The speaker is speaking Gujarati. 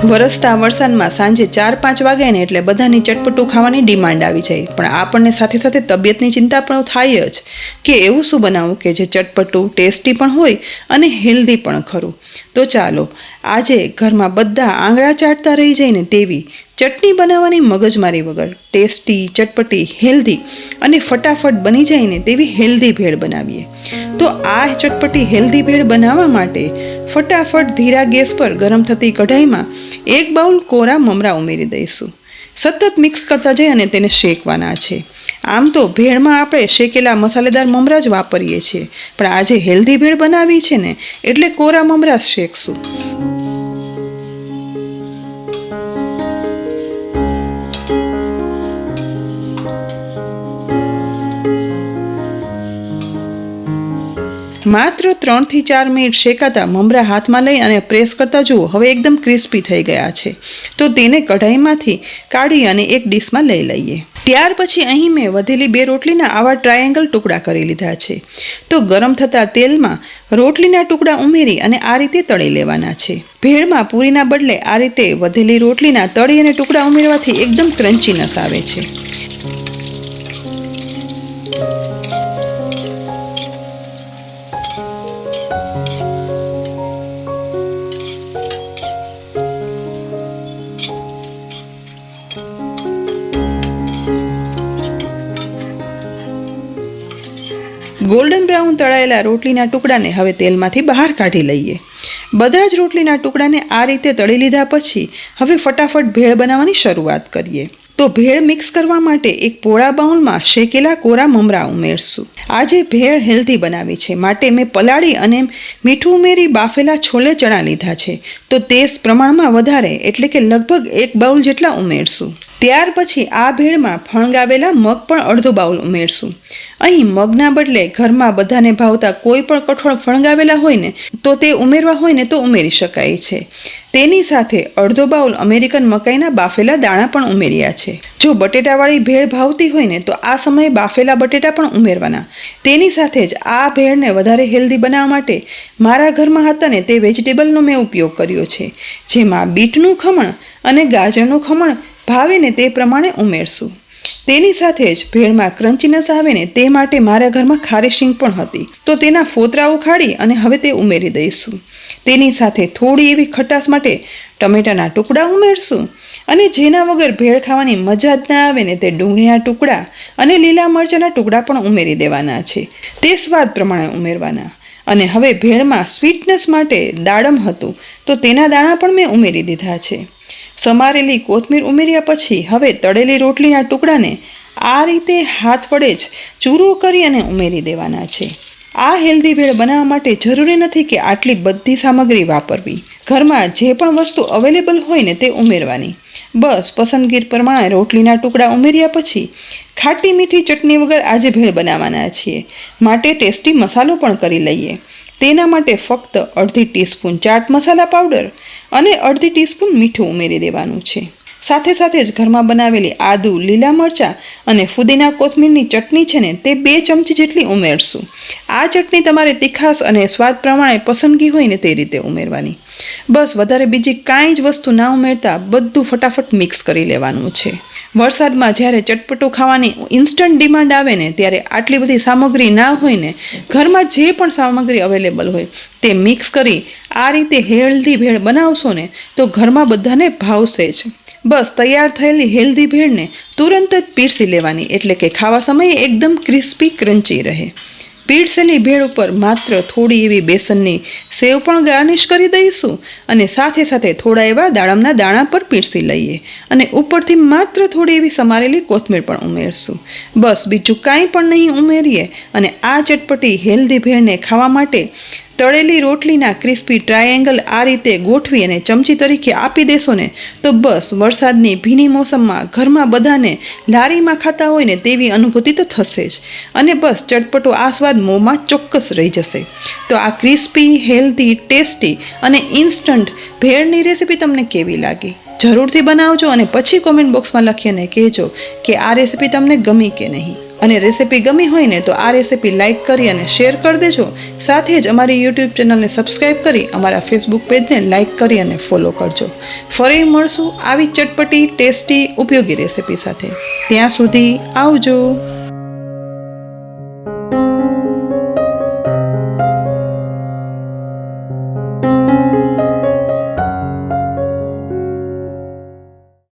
વરસતા વરસાદમાં સાંજે 4-5 વાગે ને એટલે બધાની ચટપટું ખાવાની ડિમાન્ડ આવી જાય, પણ આપણને સાથે સાથે તબિયતની ચિંતા પણ થાય જ કે એવું શું બનાવવું કે જે ચટપટું, ટેસ્ટી પણ હોય અને હેલ્ધી પણ ખરું. તો ચાલો આજે ઘરમાં બધા આંગળા ચાટતા રહી જાય ને તેવી ચટણી બનાવવાની મગજમારી વગર ટેસ્ટી, ચટપટી, હેલ્ધી અને ફટાફટ બની જાય ને તેવી હેલ્ધી ભેળ બનાવીએ. તો આ ચટપટી હેલ્ધી ભેળ બનાવવા માટે ફટાફટ ધીરા ગેસ પર ગરમ થતી કઢાઈમાં 1 બાઉલ કોરા મમરા ઉમેરી દઈશું. સતત મિક્સ કરતા જઈ અને તેને શેકવાના છે. આમ તો ભેળમાં આપણે શેકેલા મસાલેદાર મમરા જ વાપરીએ છીએ, પણ આજે હેલ્ધી ભેળ બનાવી છે ને એટલે કોરા મમરા શેકશું. માત્ર 3-4 મિનિટ શેકાતા મમરા હાથમાં લઈ અને પ્રેસ કરતા જુઓ હવે એકદમ ક્રિસ્પી થઈ ગયા છે. તો તેને કઢાઈમાંથી કાઢી અને એક ડીશમાં લઈ લઈએ. ત્યાર પછી અહીં મેં વધેલી 2 રોટલીના આવા ટ્રાયેંગલ ટુકડા કરી લીધા છે. તો ગરમ થતા તેલમાં રોટલીના ટુકડા ઉમેરી અને આ રીતે તળી લેવાના છે. ભેળમાં પૂરીના બદલે આ રીતે વધેલી રોટલીના તળી અને ટુકડા ઉમેરવાથી એકદમ ક્રન્ચીનેસ આવે છે. ગોલ્ડન બ્રાઉન તળાયેલા રોટલીના ટુકડાને હવે તેલમાંથી બહાર કાઢી લઈએ. બધા જ રોટલીના ટુકડાને આ રીતે તળી લીધા પછી હવે ફટાફટ ભેળ બનાવવાની શરૂઆત કરીએ. તો ભેળ મિક્સ કરવા માટે એક પોળા બાઉલમાં શેકેલા કોરા મમરા ઉમેરશું. આજે ભેળ હેલ્ધી બનાવી છે માટે મેં પલાળી અને મીઠું ઉમેરી બાફેલા છોલે ચણા લીધા છે. તો તે પ્રમાણમાં વધારે એટલે કે લગભગ 1 બાઉલ જેટલા ઉમેરશું. ત્યાર પછી આ ભેળમાં ફણગાવેલા મગ પણ અડધો બાઉલ ઉમેરશું. અહીં મગના બદલે ઘરમાં બધાને ભાવતા કોઈ પણ કઠોળ ફણગાવેલા હોય ને તો તે ઉમેરવા હોય ને તો ઉમેરી શકાય છે. તેની સાથે અડધો બાઉલ અમેરિકન મકાઈના બાફેલા દાણા પણ ઉમેર્યા છે. જો બટેટાવાળી ભેળ ભાવતી હોય ને તો આ સમયે બાફેલા બટેટા પણ ઉમેરવાના. તેની સાથે જ આ ભેળને વધારે હેલ્ધી બનાવવા માટે મારા ઘરમાં હતા ને તે વેજીટેબલનો મેં ઉપયોગ કર્યો છે, જેમાં બીટનું ખમણ અને ગાજરનું ખમણ ભાવે ને તે પ્રમાણે ઉમેરશું. તેની સાથે જ ભેળમાં ક્રન્ચીનેસ આવે ને તે માટે મારા ઘરમાં ખારી શીંગ પણ હતી, તો તેના ફોતરા ઉખાડી અને હવે તે ઉમેરી દઈશું. તેની સાથે થોડી એવી ખટાશ માટે ટમેટાના ટુકડા ઉમેરશું. અને જેના વગર ભેળ ખાવાની મજા જ ના આવે ને તે ડુંગળીના ટુકડા અને લીલા મરચાંના ટુકડા પણ ઉમેરી દેવાના છે. તે સ્વાદ પ્રમાણે ઉમેરવાના. અને હવે ભેળમાં સ્વીટનેસ માટે દાડમ હતું તો તેના દાણા પણ મેં ઉમેરી દીધા છે. સમારેલી કોથમીર ઉમેર્યા પછી હવે તળેલી રોટલીના ટુકડાને આ રીતે હાથ વડે જ ચૂરો કરી અને ઉમેરી દેવાના છે. આ હેલ્ધી ભેળ બનાવવા માટે જરૂરી નથી કે આટલી બધી સામગ્રી વાપરવી. ઘરમાં જે પણ વસ્તુ અવેલેબલ હોય ને તે ઉમેરવાની. બસ પસંદગી પ્રમાણે રોટલીના ટુકડા ઉમેર્યા પછી ખાટી મીઠી ચટણી વગર આજે ભેળ બનાવવાના છીએ માટે ટેસ્ટી મસાલો પણ કરી લઈએ. તેના માટે ફક્ત અડધી ટીસ્પૂન ચાટ મસાલા પાવડર અને અડધી ટીસ્પૂન મીઠું ઉમેરી દેવાનું છે. સાથે સાથે જ ઘરમાં બનાવેલી આદુ, લીલા મરચાં અને ફુદીના કોથમીરની ચટણી છે ને તે 2 ચમચી જેટલી ઉમેરશું. આ ચટણી તમારે તીખાશ અને સ્વાદ પ્રમાણે પસંદગી હોય ને તે રીતે ઉમેરવાની. બસ વધારે બીજી કાંઈ જ વસ્તુ ના ઉમેરતા બધું ફટાફટ મિક્સ કરી લેવાનું છે. વરસાદમાં જ્યારે ચટપટું ખાવાની ઇન્સ્ટન્ટ ડિમાન્ડ આવે ને ત્યારે આટલી બધી સામગ્રી ના હોય ને ઘરમાં જે પણ સામગ્રી અવેલેબલ હોય તે મિક્સ કરી આ રીતે હેલ્ધી ભેળ બનાવશો ને તો ઘરમાં બધાને ભાવશે જ. બસ તૈયાર થયેલી હેલ્ધી ભેળને તુરંત જ પીરસી લેવાની એટલે કે ખાવા સમયે એકદમ ક્રિસ્પી ક્રન્ચી રહે. પીરસેલી ભેળ ઉપર માત્ર થોડી એવી બેસનની સેવ પણ ગાર્નિશ કરી દઈશું અને સાથે સાથે થોડા એવા દાડમના દાણા પર પીરસી લઈએ અને ઉપરથી માત્ર થોડી એવી સમારેલી કોથમીર પણ ઉમેરશું. બસ બીજું કાંઈ પણ નહીં ઉમેરીએ અને આ ચટપટી હેલ્ધી ભેળને ખાવા માટે તળેલી રોટલીના ક્રિસ્પી ટ્રાયેંગલ આ રીતે ગોઠવી અને ચમચી તરીકે આપી દેશો ને તો બસ વરસાદની ભીની મોસમમાં ઘરમાં બધાને લારીમાં ખાતા હોય ને તેવી અનુભૂતિ તો થશે જ. અને બસ ચટપટો આ સ્વાદ મોંમાં ચોક્કસ રહી જશે. તો આ ક્રિસ્પી, હેલ્ધી, ટેસ્ટી અને ઇન્સ્ટન્ટ ભેળની રેસીપી તમને કેવી લાગી? જરૂરથી બનાવજો અને પછી કોમેન્ટ બોક્સમાં લખીને કહેજો કે આ રેસીપી તમને ગમી કે નહીં. અને રેસિપી ગમી હોય ને તો આ રેસિપી લાઇક કરી અને શેર કરી દેજો. સાથે જ અમારી યુટ્યુબ ચેનલને સબસ્ક્રાઈબ કરી અમારા ફેસબુક પેજને લાઇક કરી અને ફોલો કરજો. ફરી મળશું આવી ચટપટી, ટેસ્ટી, ઉપયોગી રેસિપી સાથે. ત્યાં સુધી આવજો.